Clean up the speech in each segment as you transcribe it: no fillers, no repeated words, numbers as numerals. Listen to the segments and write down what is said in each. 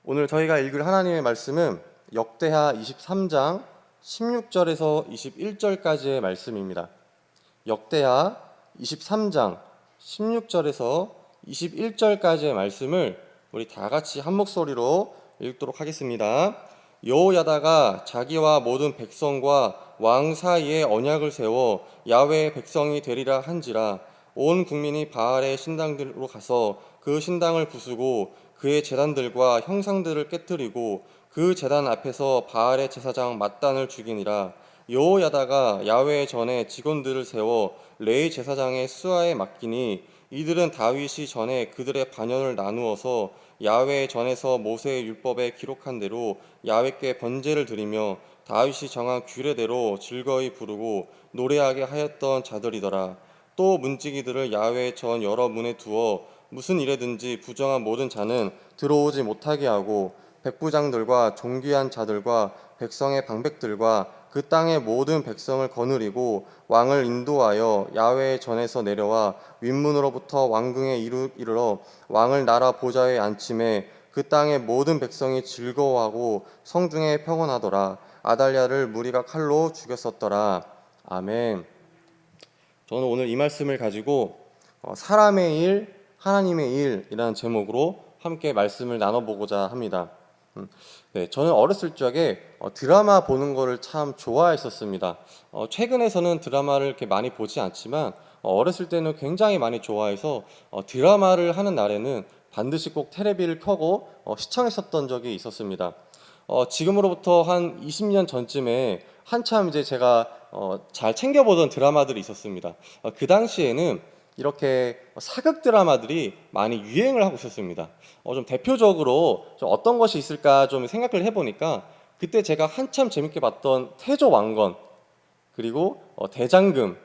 오늘 저희가 읽을 하나님의 말씀은 역대하 23장 16절에서 21절까지의 말씀입니다. 역대하 23장 16절에서 21절까지의 말씀을 우리 다 같이 한 목소리로 읽도록 하겠습니다. 여호야다가 자기와 모든 백성과 왕 사이에 언약을 세워 야훼의 백성이 되리라 한지라. 온 국민이 바알의 신당들로 가서 그 신당을 부수고 그의 제단들과 형상들을 깨뜨리고 그 제단 앞에서 바알의 제사장 맏단을 죽이니라. 여호야다가 야훼 전에 직원들을 세워 레위 제사장의 수하에 맡기니 이들은 다윗이 전에 그들의 반연을 나누어서 야훼 전에서 모세의 율법에 기록한 대로 야훼께 번제를 드리며 다윗이 정한 규례대로 즐거이 부르고 노래하게 하였던 자들이더라. 또 문지기들을 야훼 전 여러 문에 두어 무슨 일에든지 부정한 모든 자는 들어오지 못하게 하고 백부장들과 존귀한 자들과 백성의 방백들과 그 땅의 모든 백성을 거느리고 왕을 인도하여 야훼 전에서 내려와 윗문으로부터 왕궁에 이르러 왕을 나라 보좌에 앉힘에 그 땅의 모든 백성이 즐거워하고 성중에 평온하더라. 아달랴를 무리가 칼로 죽였었더라. 아멘. 저는 오늘 이 말씀을 가지고 사람의 일, 하나님의 일이라는 제목으로 함께 말씀을 나눠보고자 합니다. 네, 저는 어렸을 적에 드라마 보는 거를 참 좋아했었습니다. 최근에서는 드라마를 이렇게 많이 보지 않지만 어렸을 때는 굉장히 많이 좋아해서 드라마를 하는 날에는 반드시 꼭 테레비를 켜고 시청했었던 적이 있었습니다. 지금으로부터 한 20년 전쯤에 한참 이제 제가 잘 챙겨보던 드라마들이 있었습니다. 그 당시에는 이렇게 사극 드라마들이 많이 유행을 하고 있었습니다. 좀 대표적으로 좀 어떤 것이 있을까 좀 생각을 해보니까 그때 제가 한참 재밌게 봤던 태조왕건, 그리고 대장금,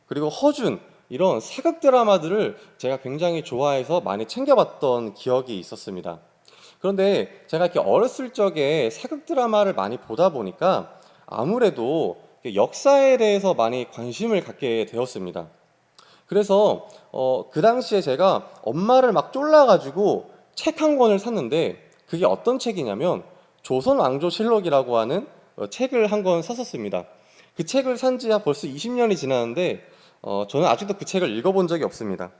그리고 허준, 이런 사극 드라마들을 제가 굉장히 좋아해서 많이 챙겨봤던 기억이 있었습니다. 그런데 제가 이렇게 어렸을 적에 사극 드라마를 많이 보다 보니까 아무래도 역사에 대해서 많이 관심을 갖게 되었습니다. 그래서 그 당시에 제가 엄마를 막 쫄라가지고 책 한 권을 샀는데 그게 어떤 책이냐면 조선왕조실록이라고 하는 책을 한 권 샀었습니다. 그 책을 산 지야 벌써 20년이 지났는데 저는 아직도 그 책을 읽어본 적이 없습니다.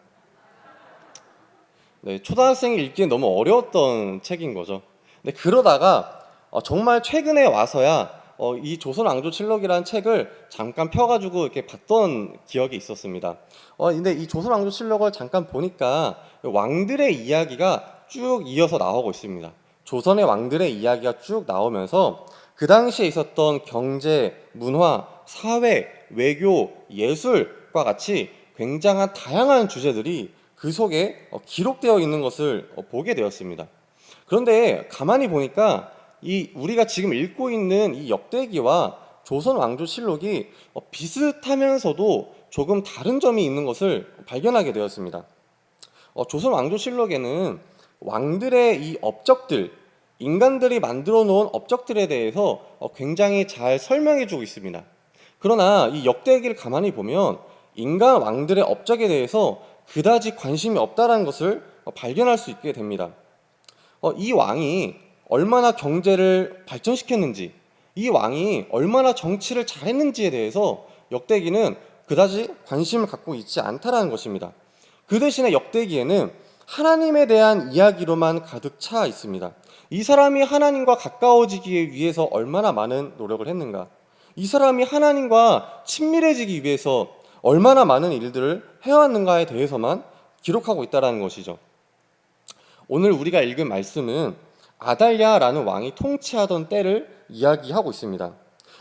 네, 초등학생이 읽기엔 너무 어려웠던 책인 거죠. 근데 그러다가 정말 최근에 와서야 이 조선왕조실록이라는 책을 잠깐 펴가지고 이렇게 봤던 기억이 있었습니다. 근데 이 조선왕조실록을 잠깐 보니까 왕들의 이야기가 쭉 이어서 나오고 있습니다. 조선의 왕들의 이야기가 쭉 나오면서 그 당시에 있었던 경제, 문화, 사회, 외교, 예술과 같이 굉장한 다양한 주제들이 그 속에 기록되어 있는 것을 보게 되었습니다. 그런데 가만히 보니까 이 우리가 지금 읽고 있는 이 역대기와 조선왕조실록이 비슷하면서도 조금 다른 점이 있는 것을 발견하게 되었습니다. 조선왕조실록에는 왕들의 이 업적들, 인간들이 만들어 놓은 업적들에 대해서 굉장히 잘 설명해 주고 있습니다. 그러나 이 역대기를 가만히 보면 인간 왕들의 업적에 대해서 그다지 관심이 없다는 것을 발견할 수 있게 됩니다. 이 왕이 얼마나 경제를 발전시켰는지, 이 왕이 얼마나 정치를 잘했는지에 대해서 역대기는 그다지 관심을 갖고 있지 않다라는 것입니다. 그 대신에 역대기에는 하나님에 대한 이야기로만 가득 차 있습니다. 이 사람이 하나님과 가까워지기 위해서 얼마나 많은 노력을 했는가, 이 사람이 하나님과 친밀해지기 위해서 얼마나 많은 일들을 해왔는가에 대해서만 기록하고 있다는 것이죠. 오늘 우리가 읽은 말씀은 아달랴라는 왕이 통치하던 때를 이야기하고 있습니다.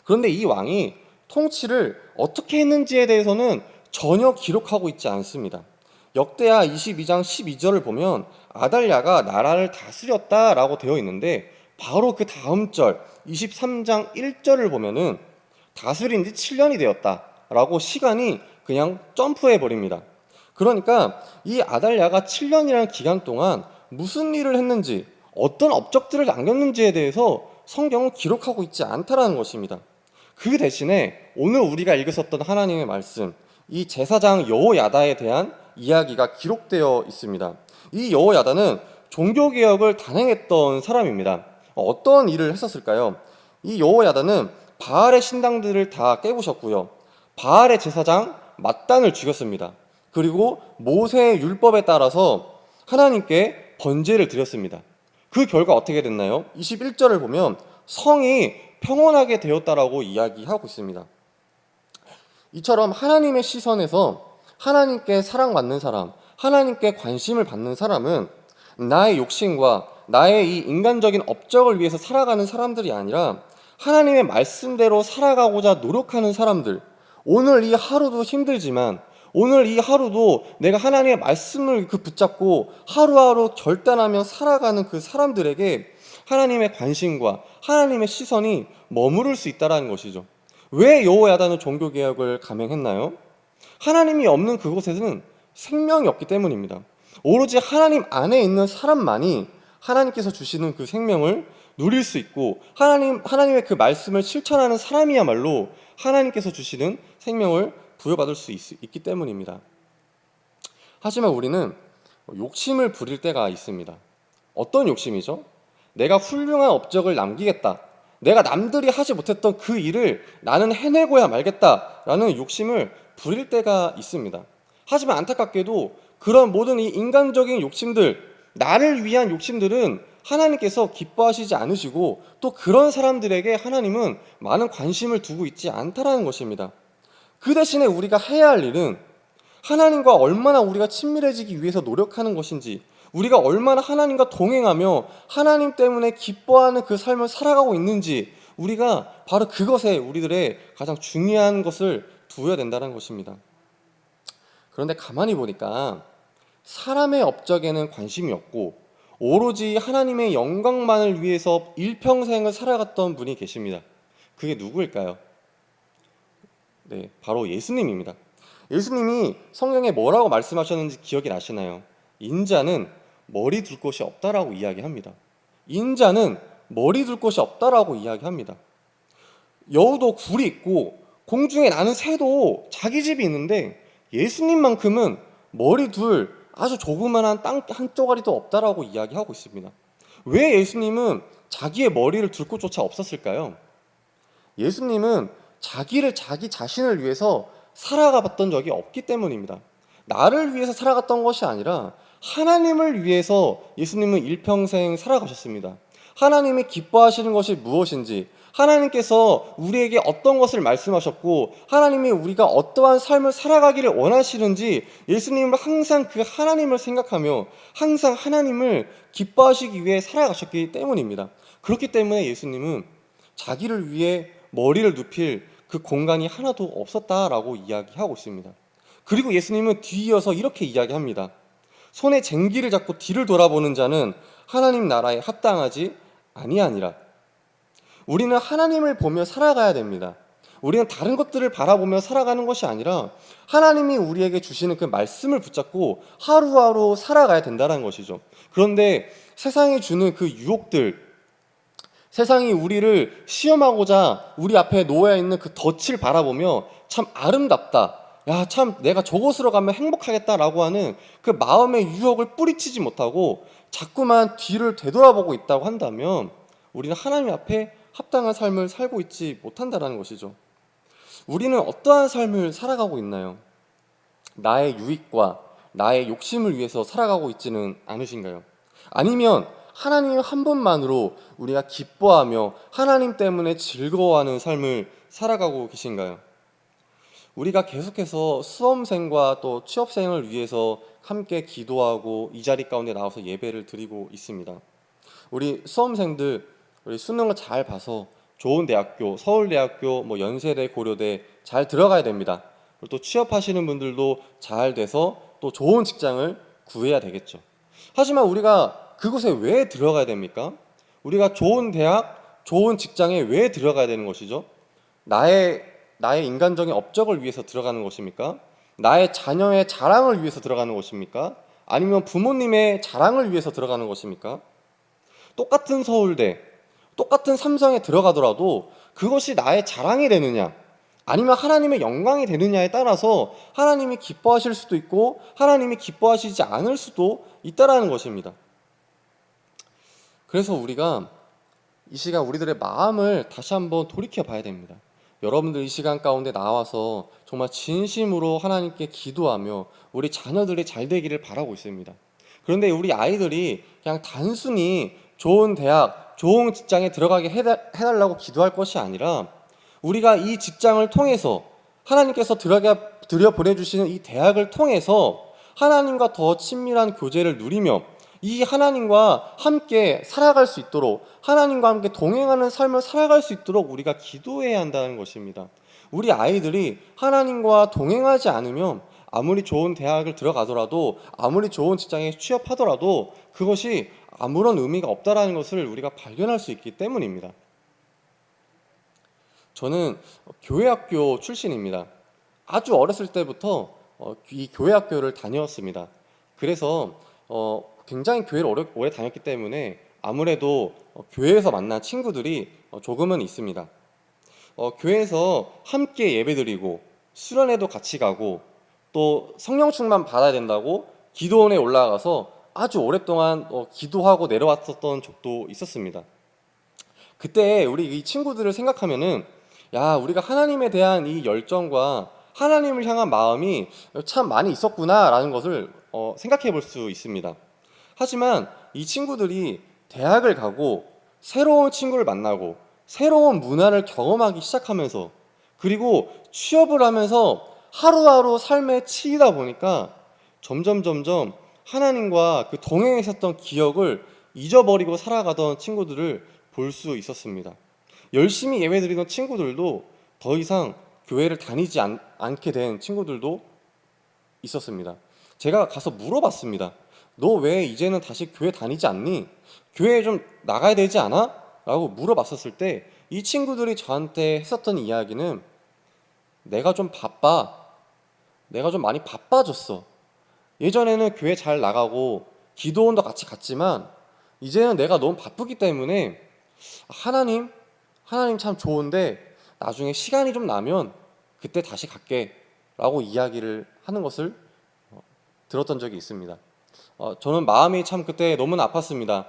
그런데 이 왕이 통치를 어떻게 했는지에 대해서는 전혀 기록하고 있지 않습니다. 역대하 22장 12절을 보면 아달랴가 나라를 다스렸다라고 되어 있는데 바로 그 다음 절 23장 1절을 보면은 다스린 지 7년이 되었다라고 시간이 그냥 점프해 버립니다. 그러니까 이 아달랴가 7년이라는 기간 동안 무슨 일을 했는지, 어떤 업적들을 남겼는지에 대해서 성경은 기록하고 있지 않다라는 것입니다. 그 대신에 오늘 우리가 읽었었던 하나님의 말씀, 이 제사장 여호야다에 대한 이야기가 기록되어 있습니다. 이 여호야다는 종교개혁을 단행했던 사람입니다. 어떤 일을 했었을까요? 이 여호야다는 바알의 신당들을 다 깨부셨고요. 바알의 제사장 mat단을 죽였습니다. 그리고 모세의 율법에 따라서 하나님께 번제를 드렸습니다. 그 결과 어떻게 됐나요? 21절을 보면 성이 평온하게 되었다라고 이야기하고 있습니다. 이처럼 하나님의 시선에서 하나님께 사랑받는 사람, 하나님께 관심을 받는 사람은 나의 욕심과 나의 이 인간적인 업적을 위해서 살아가는 사람들이 아니라 하나님의 말씀대로 살아가고자 노력하는 사람들, 오늘 이 하루도 힘들지만 오늘 이 하루도 내가 하나님의 말씀을 붙잡고 하루하루 결단하며 살아가는 그 사람들에게 하나님의 관심과 하나님의 시선이 머무를 수 있다는 것이죠. 왜 여호야다는 종교개혁을 감행했나요? 하나님이 없는 그곳에는 생명이 없기 때문입니다. 오로지 하나님 안에 있는 사람만이 하나님께서 주시는 그 생명을 누릴 수 있고 하나님의 그 말씀을 실천하는 사람이야말로 하나님께서 주시는 생명을 부여받을 수 있기 때문입니다. 하지만 우리는 욕심을 부릴 때가 있습니다. 어떤 욕심이죠? 내가 훌륭한 업적을 남기겠다. 내가 남들이 하지 못했던 그 일을 나는 해내고야 말겠다라는 욕심을 부릴 때가 있습니다. 하지만 안타깝게도 그런 모든 이 인간적인 욕심들, 나를 위한 욕심들은 하나님께서 기뻐하시지 않으시고 또 그런 사람들에게 하나님은 많은 관심을 두고 있지 않다라는 것입니다. 그 대신에 우리가 해야 할 일은 하나님과 얼마나 우리가 친밀해지기 위해서 노력하는 것인지, 우리가 얼마나 하나님과 동행하며 하나님 때문에 기뻐하는 그 삶을 살아가고 있는지, 우리가 바로 그것에 우리들의 가장 중요한 것을 두어야 된다는 것입니다. 그런데 가만히 보니까 사람의 업적에는 관심이 없고 오로지 하나님의 영광만을 위해서 일평생을 살아갔던 분이 계십니다. 그게 누구일까요? 네, 바로 예수님입니다. 예수님이 성경에 뭐라고 말씀하셨는지 기억이 나시나요? 인자는 머리 둘 곳이 없다라고 이야기합니다. 인자는 머리 둘 곳이 없다라고 이야기합니다. 여우도 굴이 있고 공중에 나는 새도 자기 집이 있는데 예수님만큼은 머리 둘 아주 조그만한 땅 한 쪼가리도 없다라고 이야기하고 있습니다. 왜 예수님은 자기의 머리를 둘 곳조차 없었을까요? 예수님은 자기 자신을 위해서 살아가 봤던 적이 없기 때문입니다. 나를 위해서 살아갔던 것이 아니라 하나님을 위해서 예수님은 일평생 살아가셨습니다. 하나님이 기뻐하시는 것이 무엇인지, 하나님께서 우리에게 어떤 것을 말씀하셨고 하나님이 우리가 어떠한 삶을 살아가기를 원하시는지 예수님은 항상 그 하나님을 생각하며 항상 하나님을 기뻐하시기 위해 살아가셨기 때문입니다. 그렇기 때문에 예수님은 자기를 위해 머리를 눕힐 그 공간이 하나도 없었다라고 이야기하고 있습니다. 그리고 예수님은 뒤이어서 이렇게 이야기합니다. 손에 쟁기를 잡고 뒤를 돌아보는 자는 하나님 나라에 합당하지 아니하니라. 우리는 하나님을 보며 살아가야 됩니다. 우리는 다른 것들을 바라보며 살아가는 것이 아니라 하나님이 우리에게 주시는 그 말씀을 붙잡고 하루하루 살아가야 된다는 것이죠. 그런데 세상이 주는 그 유혹들, 세상이 우리를 시험하고자 우리 앞에 놓여 있는 그 덫을 바라보며 참 아름답다, 야, 참 내가 저곳으로 가면 행복하겠다라고 하는 그 마음의 유혹을 뿌리치지 못하고 자꾸만 뒤를 되돌아보고 있다고 한다면 우리는 하나님 앞에 합당한 삶을 살고 있지 못한다는 것이죠. 우리는 어떠한 삶을 살아가고 있나요? 나의 유익과 나의 욕심을 위해서 살아가고 있지는 않으신가요? 아니면 하나님 한 분만으로 우리가 기뻐하며 하나님 때문에 즐거워하는 삶을 살아가고 계신가요? 우리가 계속해서 수험생과 또 취업생을 위해서 함께 기도하고 이 자리 가운데 나와서 예배를 드리고 있습니다. 우리 수험생들, 우리 수능을 잘 봐서 좋은 대학교, 서울대학교, 연세대, 고려대 잘 들어가야 됩니다. 그리고 또 취업하시는 분들도 잘 돼서 또 좋은 직장을 구해야 되겠죠. 하지만 우리가 그곳에 왜 들어가야 됩니까? 우리가 좋은 대학, 좋은 직장에 왜 들어가야 되는 것이죠? 나의 인간적인 업적을 위해서 들어가는 것입니까? 나의 자녀의 자랑을 위해서 들어가는 것입니까? 아니면 부모님의 자랑을 위해서 들어가는 것입니까? 똑같은 서울대, 똑같은 삼성에 들어가더라도 그것이 나의 자랑이 되느냐, 아니면 하나님의 영광이 되느냐에 따라서 하나님이 기뻐하실 수도 있고 하나님이 기뻐하시지 않을 수도 있다라는 것입니다. 그래서 우리가 이 시간 우리들의 마음을 다시 한번 돌이켜 봐야 됩니다. 여러분들 이 시간 가운데 나와서 정말 진심으로 하나님께 기도하며 우리 자녀들이 잘 되기를 바라고 있습니다. 그런데 우리 아이들이 그냥 단순히 좋은 대학, 좋은 직장에 들어가게 해달라고 기도할 것이 아니라 우리가 이 직장을 통해서 하나님께서 들여보내주시는 이 대학을 통해서 하나님과 더 친밀한 교제를 누리며 이 하나님과 함께 살아갈 수 있도록, 하나님과 함께 동행하는 삶을 살아갈 수 있도록 우리가 기도해야 한다는 것입니다. 우리 아이들이 하나님과 동행하지 않으면 아무리 좋은 대학을 들어가더라도, 아무리 좋은 직장에 취업하더라도 그것이 아무런 의미가 없다라는 것을 우리가 발견할 수 있기 때문입니다. 저는 교회학교 출신입니다. 아주 어렸을 때부터 이 교회학교를 다녔습니다. 그래서 굉장히 교회를 오래 다녔기 때문에 아무래도 교회에서 만난 친구들이 조금은 있습니다. 교회에서 함께 예배드리고 수련회도 같이 가고 또 성령 충만 받아야 된다고 기도원에 올라가서 아주 오랫동안 기도하고 내려왔었던 적도 있었습니다. 그때 우리 이 친구들을 생각하면은 우리가 하나님에 대한 이 열정과 하나님을 향한 마음이 참 많이 있었구나라는 것을 생각해 볼 수 있습니다. 하지만 이 친구들이 대학을 가고 새로운 친구를 만나고 새로운 문화를 경험하기 시작하면서 그리고 취업을 하면서 하루하루 삶에 치이다 보니까 점점 하나님과 그 동행했었던 기억을 잊어버리고 살아가던 친구들을 볼 수 있었습니다. 열심히 예배드리던 친구들도 더 이상 교회를 다니지 않게 된 친구들도 있었습니다. 제가 가서 물어봤습니다. 너 왜 이제는 다시 교회 다니지 않니? 교회 좀 나가야 되지 않아? 라고 물어봤었을 때 이 친구들이 저한테 했었던 이야기는 내가 좀 바빠. 내가 좀 많이 바빠졌어. 예전에는 교회 잘 나가고 기도원도 같이 갔지만 이제는 내가 너무 바쁘기 때문에 하나님 참 좋은데 나중에 시간이 좀 나면 그때 다시 갈게 라고 이야기를 하는 것을 들었던 적이 있습니다. 저는 마음이 참 그때 너무나 아팠습니다.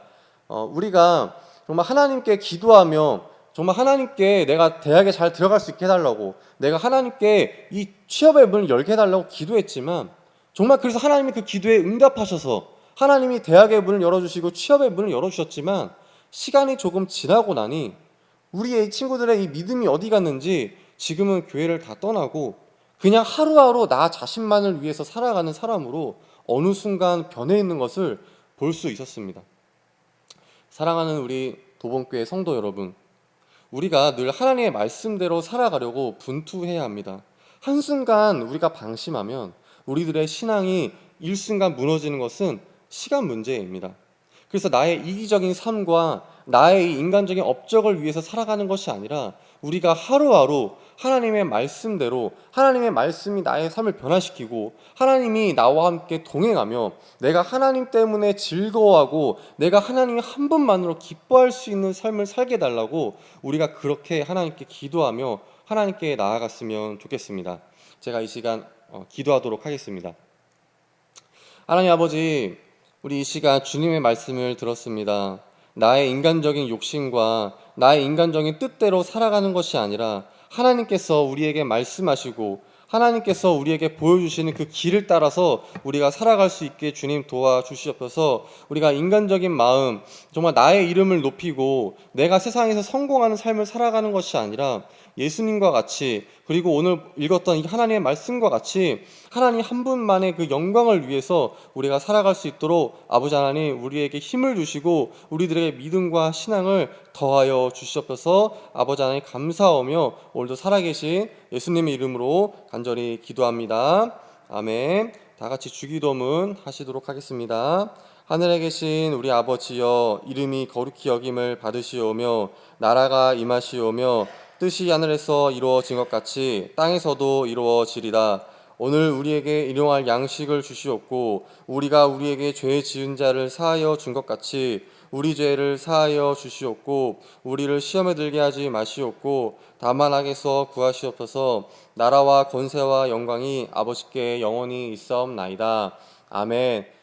우리가 정말 하나님께 기도하며 정말 하나님께 내가 대학에 잘 들어갈 수 있게 해달라고, 내가 하나님께 이 취업의 문을 열게 해달라고 기도했지만 정말 그래서 하나님이 그 기도에 응답하셔서 하나님이 대학의 문을 열어주시고 취업의 문을 열어주셨지만 시간이 조금 지나고 나니 우리의 친구들의 이 믿음이 어디 갔는지 지금은 교회를 다 떠나고 그냥 하루하루 나 자신만을 위해서 살아가는 사람으로 어느 순간 변해 있는 것을 볼 수 있었습니다. 사랑하는 우리 도봉교회 성도 여러분, 우리가 늘 하나님의 말씀대로 살아가려고 분투해야 합니다. 한순간 우리가 방심하면 우리들의 신앙이 일순간 무너지는 것은 시간 문제입니다. 그래서 나의 이기적인 삶과 나의 인간적인 업적을 위해서 살아가는 것이 아니라 우리가 하루하루 하나님의 말씀대로 하나님의 말씀이 나의 삶을 변화시키고 하나님이 나와 함께 동행하며 내가 하나님 때문에 즐거워하고 내가 하나님 한 분만으로 기뻐할 수 있는 삶을 살게 해달라고 우리가 그렇게 하나님께 기도하며 하나님께 나아갔으면 좋겠습니다. 제가 이 시간 기도하도록 하겠습니다. 하나님 아버지, 우리 이 시간 주님의 말씀을 들었습니다. 나의 인간적인 욕심과 나의 인간적인 뜻대로 살아가는 것이 아니라 하나님께서 우리에게 말씀하시고 하나님께서 우리에게 보여주시는 그 길을 따라서 우리가 살아갈 수 있게 주님 도와주시옵소서. 우리가 인간적인 마음, 정말 나의 이름을 높이고 내가 세상에서 성공하는 삶을 살아가는 것이 아니라 예수님과 같이, 그리고 오늘 읽었던 이 하나님의 말씀과 같이 하나님 한 분만의 그 영광을 위해서 우리가 살아갈 수 있도록 아버지 하나님 우리에게 힘을 주시고 우리들의 믿음과 신앙을 더하여 주시옵소서. 아버지 하나님 감사하며 오늘도 살아계신 예수님의 이름으로 간절히 기도합니다. 아멘. 다 같이 주기도문 하시도록 하겠습니다. 하늘에 계신 우리 아버지여, 이름이 거룩히 여김을 받으시오며 나라가 임하시오며 뜻이 하늘에서 이루어진 것 같이 땅에서도 이루어지리라. 오늘 우리에게 일용할 양식을 주시옵고 우리가 우리에게 죄 지은 자를 사하여 준 것 같이 우리 죄를 사하여 주시옵고 우리를 시험에 들게 하지 마시옵고 다만 악에서 구하시옵소서. 나라와 권세와 영광이 아버지께 영원히 있사옵나이다. 아멘.